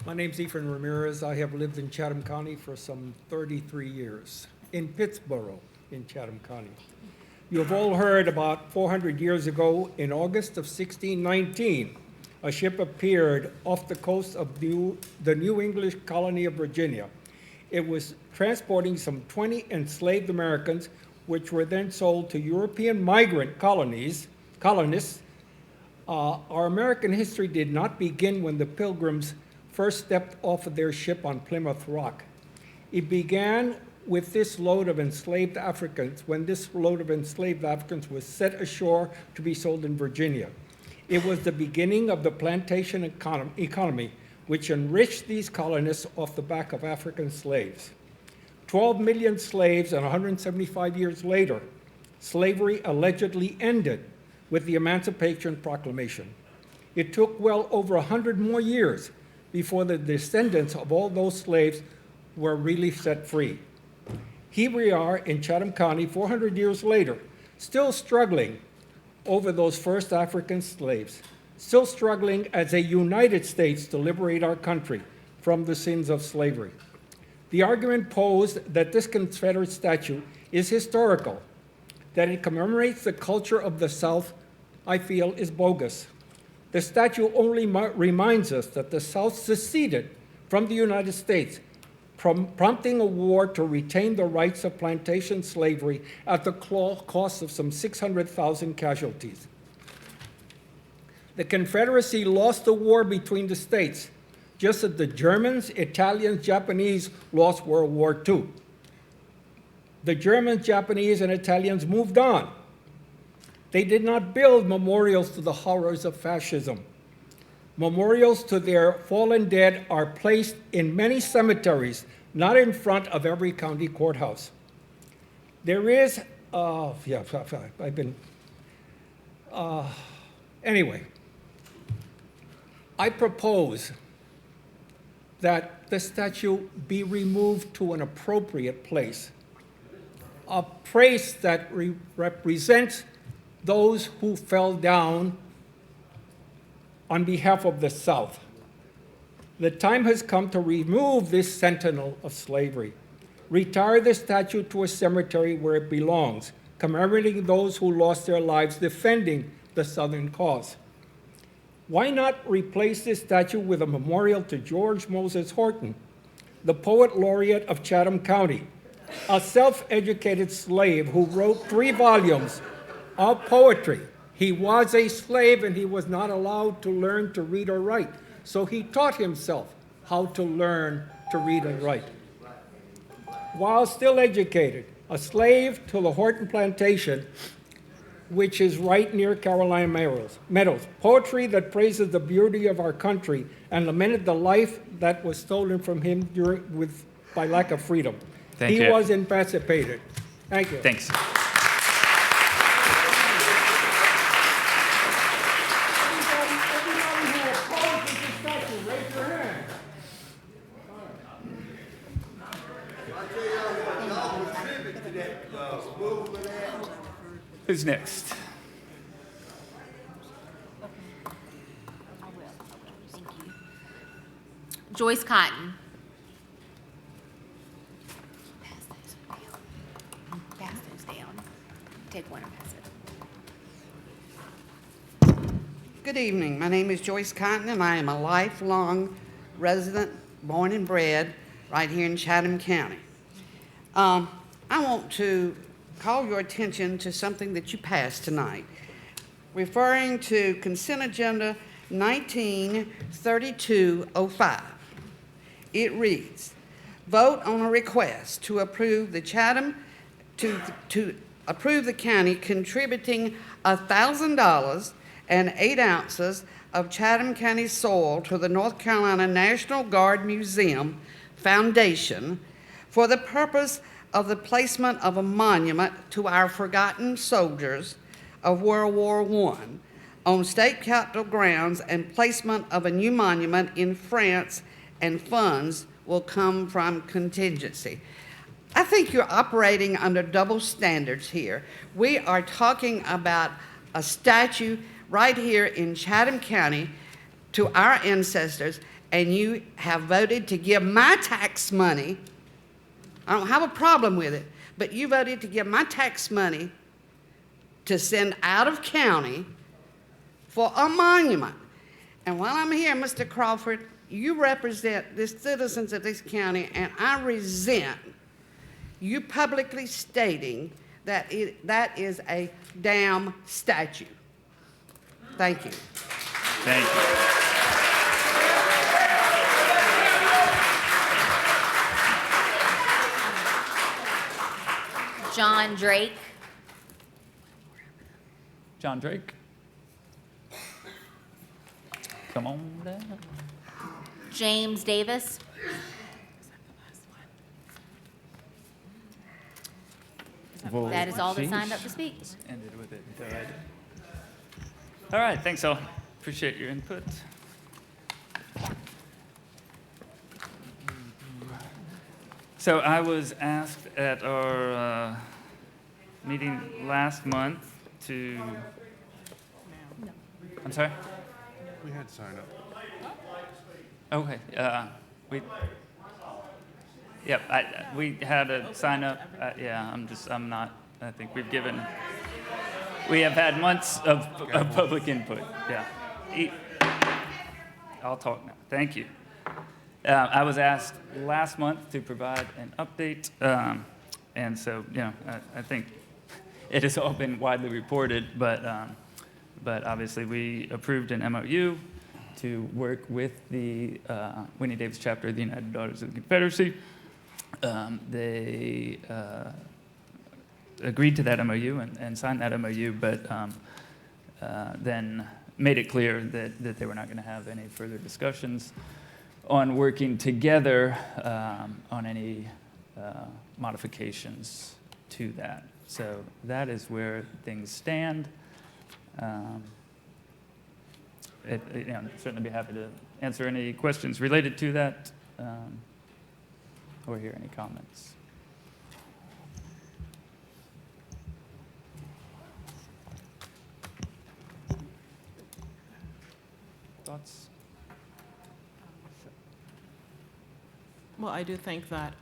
My name's Efren Ramirez. I have lived in Chatham County for some 33 years, in Pittsboro, in Chatham County. You have all heard about 400 years ago, in August of 1619, a ship appeared off the coast of the New English colony of Virginia. It was transporting some 20 enslaved Americans, which were then sold to European migrant colonists. Our American history did not begin when the Pilgrims first stepped off of their ship on Plymouth Rock. It began with this load of enslaved Africans, when this load of enslaved Africans was set ashore to be sold in Virginia. It was the beginning of the plantation economy, which enriched these colonists off the back of African slaves. 12 million slaves, and 175 years later, slavery allegedly ended with the Emancipation Proclamation. It took well over 100 more years before the descendants of all those slaves were really set free. Here we are in Chatham County 400 years later, still struggling over those first African slaves, still struggling as a United States to liberate our country from the sins of slavery. The argument posed that this Confederate statue is historical, that it commemorates the culture of the South, I feel is bogus. The statue only reminds us that the South seceded from the United States, prompting a war to retain the rights of plantation slavery at the cost of some 600,000 casualties. The Confederacy lost the war between the states, just as the Germans, Italians, Japanese lost World War II. The Germans, Japanese, and Italians moved on. They did not build memorials to the horrors of fascism. Memorials to their fallen dead are placed in many cemeteries, not in front of every county courthouse. There is, anyway, I propose that the statue be removed to an appropriate place, a place that represents those who fell down on behalf of the South. The time has come to remove this sentinel of slavery. Retire the statue to a cemetery where it belongs, commemorating those who lost their lives defending the Southern cause. Why not replace this statue with a memorial to George Moses Horton, the poet laureate of Chatham County, a self-educated slave who wrote 3 volumes of poetry. He was a slave and he was not allowed to learn to read or write. So he taught himself how to learn to read and write. While still educated, a slave to the Horton Plantation, which is right near Carolina Meadows. Poetry that praises the beauty of our country and lamented the life that was stolen from him by lack of freedom. Thank you. He was emancipated. Thank you. Thanks. Who's next? Joyce Cotton. Pass those down. Take one and pass it. Good evening. My name is Joyce Cotton, and I am a lifelong resident, born and bred, right here in Chatham County. I want to call your attention to something that you passed tonight, referring to Consent Agenda 193205. It reads, vote on a request to approve the to approve the county contributing $1,000 and 8 ounces of Chatham County soil to the North Carolina National Guard Museum Foundation for the purpose of the placement of a monument to our forgotten soldiers of World War I on state capitol grounds, and placement of a new monument in France, and funds will come from contingency. I think you're operating under double standards here. We are talking about a statue right here in Chatham County to our ancestors, and you have voted to give my tax money. I don't have a problem with it, but you voted to give my tax money to send out of county for a monument. And while I'm here, Mr. Crawford, you represent the citizens of this county, and I resent you publicly stating that that is a damn statue. Thank you. Thank you. John Drake. John Drake. Come on down. James Davis. That is all that signed up to speak. Ended with it. All right, thanks all. Appreciate your input. So I was asked at our meeting last month to. I'm sorry? We had to sign up. Okay, we had a sign up. I'm not, I think we have had months of public input. Yeah. I'll talk now. Thank you. I was asked last month to provide an update, and so, I think it has all been widely reported, but obviously we approved an MOU to work with the Whitney Davis chapter of the United Daughters of the Confederacy. They agreed to that MOU and signed that MOU, but then made it clear that they were not going to have any further discussions on working together on any modifications to that. So that is where things stand. I'd certainly be happy to answer any questions related to that or hear any comments. Thoughts? Well, I do think that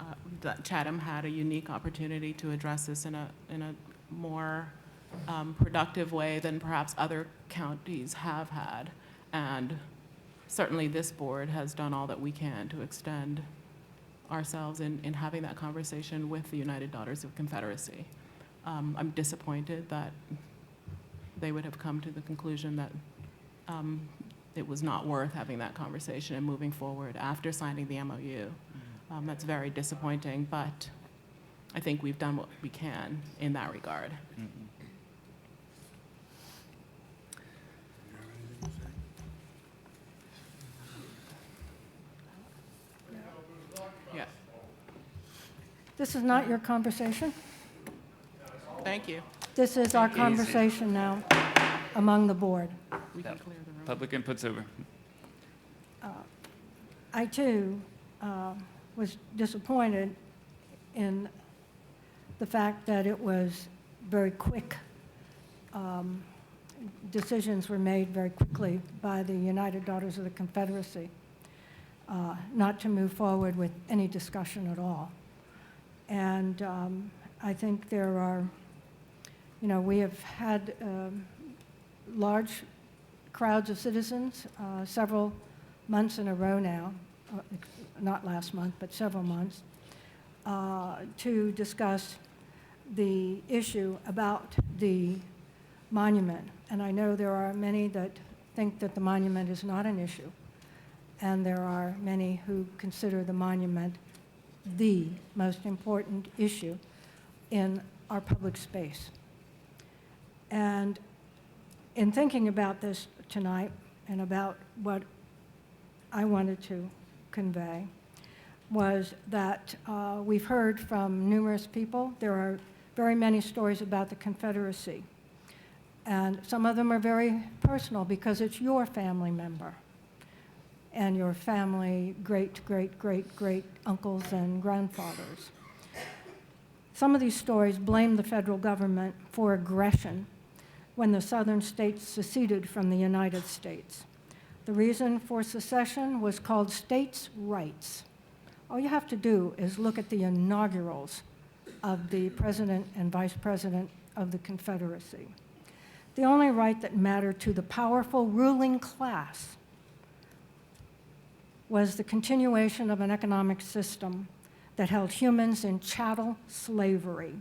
Chatham had a unique opportunity to address this in a more productive way than perhaps other counties have had. And certainly this board has done all that we can to extend ourselves in having that conversation with the United Daughters of Confederacy. I'm disappointed that they would have come to the conclusion that it was not worth having that conversation and moving forward after signing the MOU. That's very disappointing, but I think we've done what we can in that regard. Yeah, This is not your conversation. thank you. This is our conversation now among the board. We can clear the room. Public input's over. I, too, was disappointed in the fact that it was very quick. Decisions were made very quickly by the United Daughters of the Confederacy not to move forward with any discussion at all. And I think there are, we have had large crowds of citizens several months in a row now, not last month, but several months, to discuss the issue about the monument. And I know there are many that think that the monument is not an issue, and there are many who consider the monument the most important issue in our public space. And in thinking about this tonight and about what I wanted to convey was that we've heard from numerous people. There are very many stories about the Confederacy. And some of them are very personal because it's your family member and your family great, great, great, great uncles and grandfathers. Some of these stories blame the federal government for aggression when the southern states seceded from the United States. The reason for secession was called states' rights. All you have to do is look at the inaugurals of the President and Vice President of the Confederacy. The only right that mattered to the powerful ruling class was the continuation of an economic system that held humans in chattel slavery,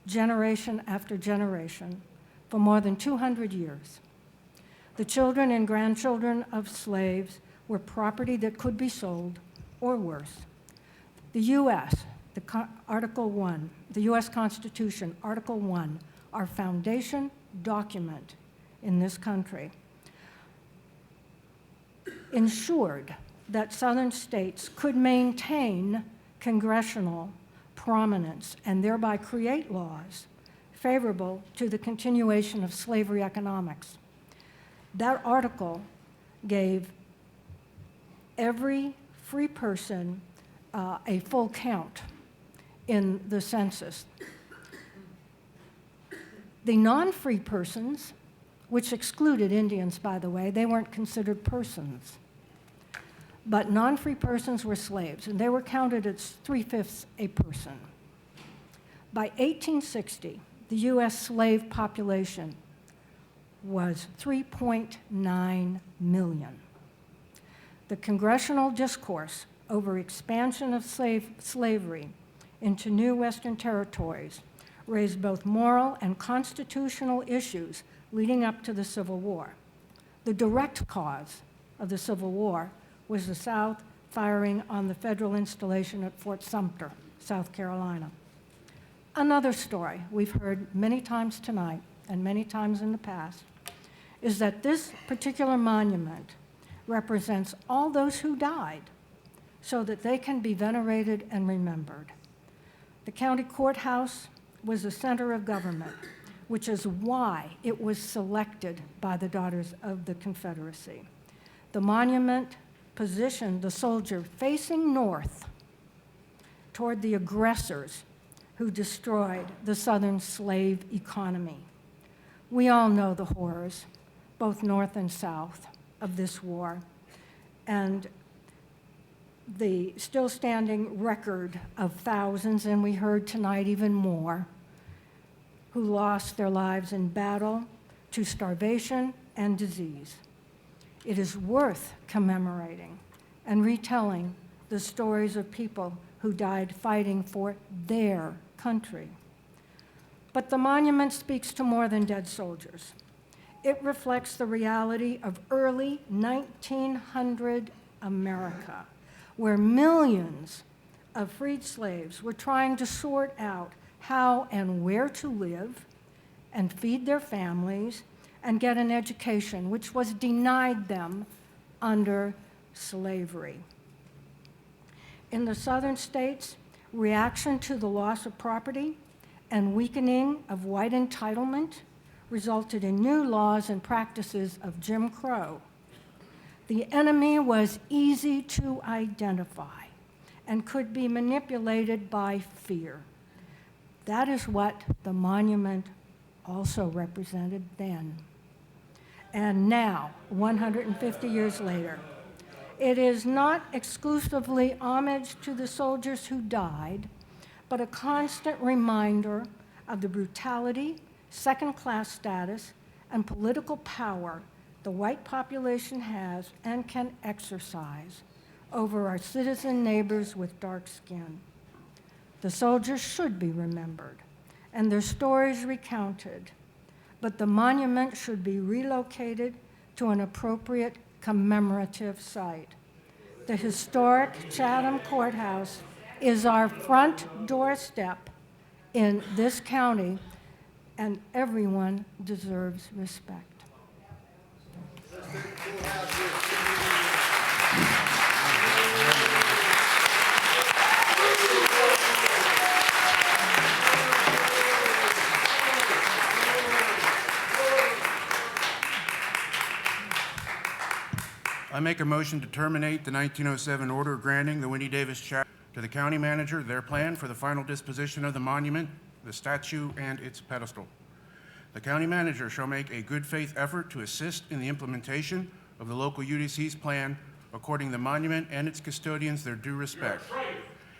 generation after generation, for more than 200 years. The children and grandchildren of slaves were property that could be sold, or worse. The U.S., Article 1, the U.S. Constitution, Article 1, our foundation document in this country, ensured that southern states could maintain congressional prominence and thereby create laws favorable to the continuation of slavery economics. That article gave every free person a full count in the census. The non-free persons, which excluded Indians, by the way, they weren't considered persons. But non-free persons were slaves, and they were counted as 3/5 a person. By 1860, the U.S. slave population was 3.9 million. The congressional discourse over expansion of slavery into new Western territories raised both moral and constitutional issues leading up to the Civil War. The direct cause of the Civil War was the South firing on the federal installation at Fort Sumter, South Carolina. Another story we've heard many times tonight and many times in the past is that this particular monument represents all those who died so that they can be venerated and remembered. The county courthouse was the center of government, which is why it was selected by the Daughters of the Confederacy. The monument positioned the soldier facing north toward the aggressors who destroyed the Southern slave economy. We all know the horrors, both north and south, of this war, and the still standing record of thousands, and we heard tonight even more, who lost their lives in battle to starvation and disease. It is worth commemorating and retelling the stories of people who died fighting for their country. But the monument speaks to more than dead soldiers. It reflects the reality of early 1900 America, where millions of freed slaves were trying to sort out how and where to live and feed their families and get an education, which was denied them under slavery. In the southern states, reaction to the loss of property and weakening of white entitlement resulted in new laws and practices of Jim Crow. The enemy was easy to identify and could be manipulated by fear. That is what the monument also represented then. And now, 150 years later, it is not exclusively homage to the soldiers who died, but a constant reminder of the brutality, second-class status, and political power the white population has and can exercise over our citizen neighbors with dark skin. The soldiers should be remembered and their stories recounted, but the monument should be relocated to an appropriate commemorative site. The historic Chatham Courthouse is our front doorstep in this county, and everyone deserves respect. I make a motion to terminate the 1907 order granting the Winnie Davis Chapter to the county manager their plan for the final disposition of the monument, the statue, and its pedestal. The county manager shall make a good faith effort to assist in the implementation of the local UDC's plan, according the monument and its custodians their due respect.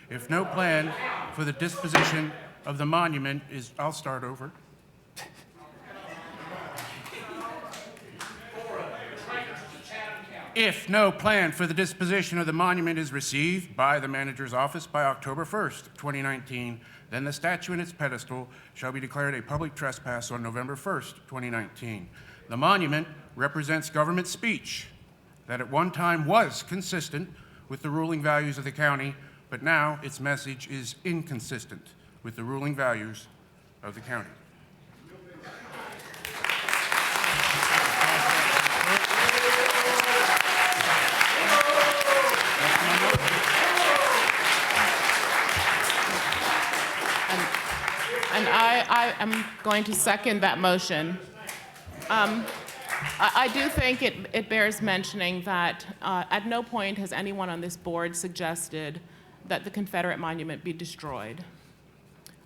If no plan for the disposition of the monument is, I'll start over. If no plan for the disposition of the monument is received by the manager's office by October 1st, 2019, then the statue and its pedestal shall be declared a public trespass on November 1st, 2019. The monument represents government speech that at one time was consistent with the ruling values of the county, but now its message is inconsistent with the ruling values of the county. And I am going to second that motion. I do think it bears mentioning that at no point has anyone on this board suggested that the Confederate monument be destroyed.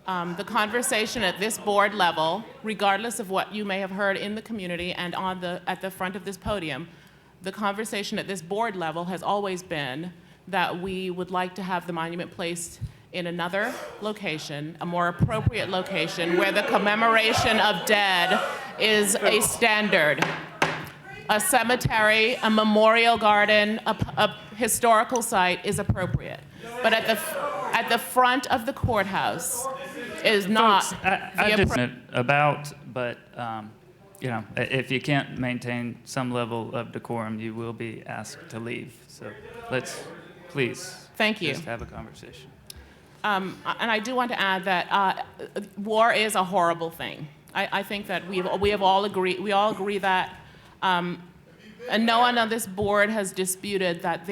The conversation at this board level, regardless of what you may have heard in the community and at the front of this podium, the conversation at this board level has always been that we would like to have the monument placed in another location, a more appropriate location, where the commemoration of dead is a standard. A cemetery, a memorial garden, a historical site is appropriate. But at the front of the courthouse is not Folks, I just about, but you know, if you can't maintain some level of decorum, you will be asked to leave. So let's please Thank you. just have a conversation. And I do want to add that war is a horrible thing. I think that we all agree that, and no one on this board has disputed that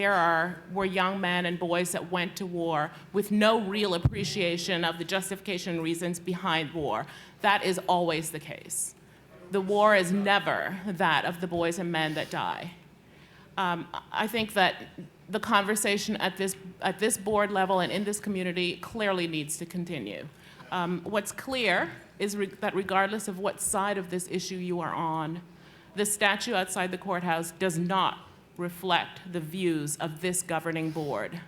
were young men and boys that went to war with no real appreciation of the justification and reasons behind war. That is always the case. The war is never that of the boys and men that die. I think that the conversation at this board level and in this community clearly needs to continue. What's clear is that regardless of what side of this issue you are on, the statue outside the courthouse does not reflect the views of this governing board.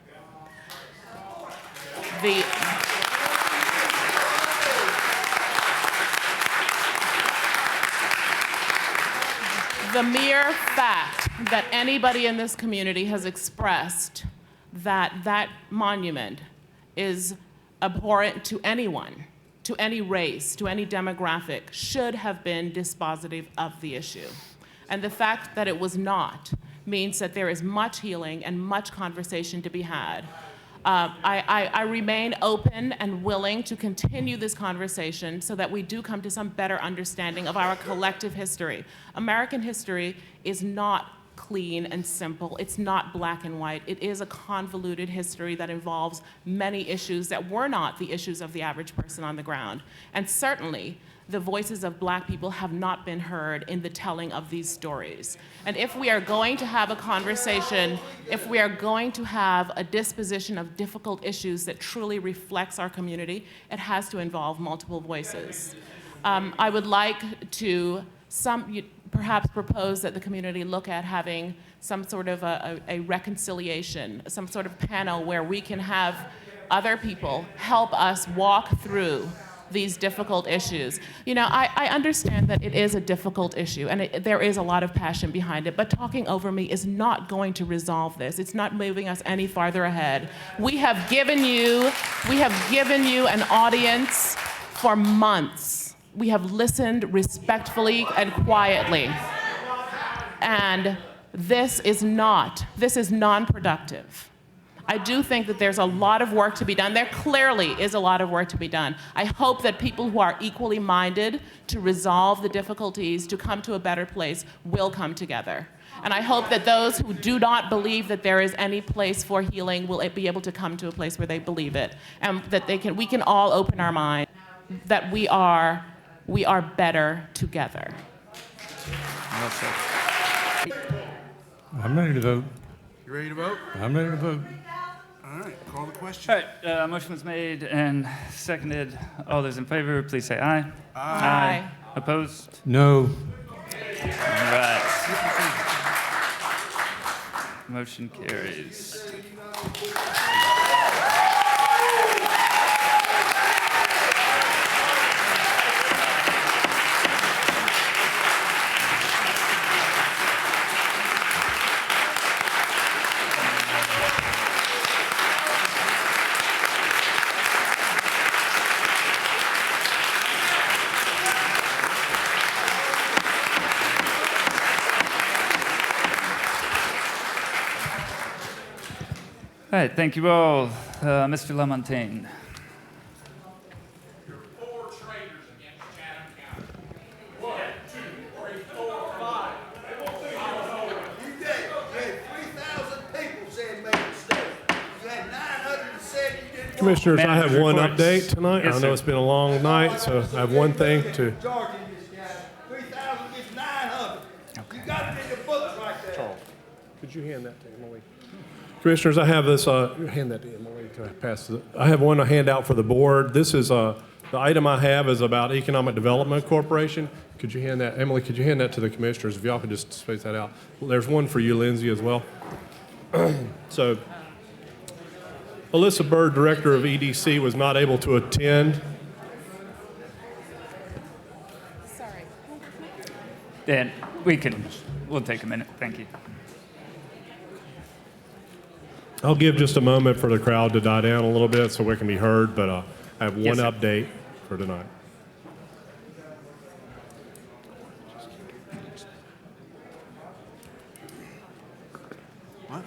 The mere fact that anybody in this community has expressed that that monument is abhorrent to anyone, to any race, to any demographic, should have been dispositive of the issue. And the fact that it was not means that there is much healing and much conversation to be had. I remain open and willing to continue this conversation so that we do come to some better understanding of our collective history. American history is not clean and simple. It's not black and white. It is a convoluted history that involves many issues that were not the issues of the average person on the ground. And certainly, the voices of black people have not been heard in the telling of these stories. And if we are going to have a conversation, if we are going to have a disposition of difficult issues that truly reflects our community, it has to involve multiple voices. I would like to perhaps propose that the community look at having some sort of a reconciliation, some sort of panel where we can have other people help us walk through these difficult issues. You know, I understand that it is a difficult issue and there is a lot of passion behind it, but talking over me is not going to resolve this. It's not moving us any farther ahead. We have given you an audience for months. We have listened respectfully and quietly. And this is non-productive. I do think that there's a lot of work to be done. There clearly is a lot of work to be done. I hope that people who are equally minded to resolve the difficulties, to come to a better place, will come together. And I hope that those who do not believe that there is any place for healing will be able to come to a place where they believe it, and that we can all open our minds that we are better together. I'm ready to vote. You ready to vote? I'm ready to vote. All right, call the question. All right, motion was made and seconded. All those in favor, please say aye. Aye. Opposed? No. All right. Motion carries. All right, thank you all. Mr. Lamontagne. Four traitors against Chatham County. 1, 2, 3, 4, 5. You did. You had 3,000 people saying make a mistake. You had 900 that said you didn't. Commissioners, I have one Reports. update tonight. Yes, I sir. know it's been a long night, so I have one thing to. Majority in this guy. 3,000 against 900. You got it in your books right there. Could you hand that to Emily? Commissioners, I have this, hand that to Emily to pass. I have one handout for the board. This is, the item I have is about Economic Development Corporation. Could you hand that, Emily, could you hand that to the commissioners? If y'all could just space that out. There's one for you, Lindsay, as well. So, Alyssa Bird, Director of EDC, was not able to attend. Dan, we'll take a minute. Thank you. I'll give just a moment for the crowd to die down a little bit so we can be heard, but I have one Yes, sir. update for tonight. What?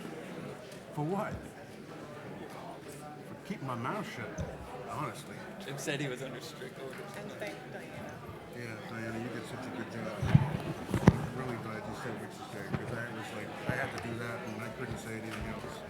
For what? For keeping my mouth shut, honestly. Jim said he was under strict orders. Yeah, Diana, you did such a good job. I'm really glad you said what you said, because I was like, I had to do that, and I couldn't say anything else.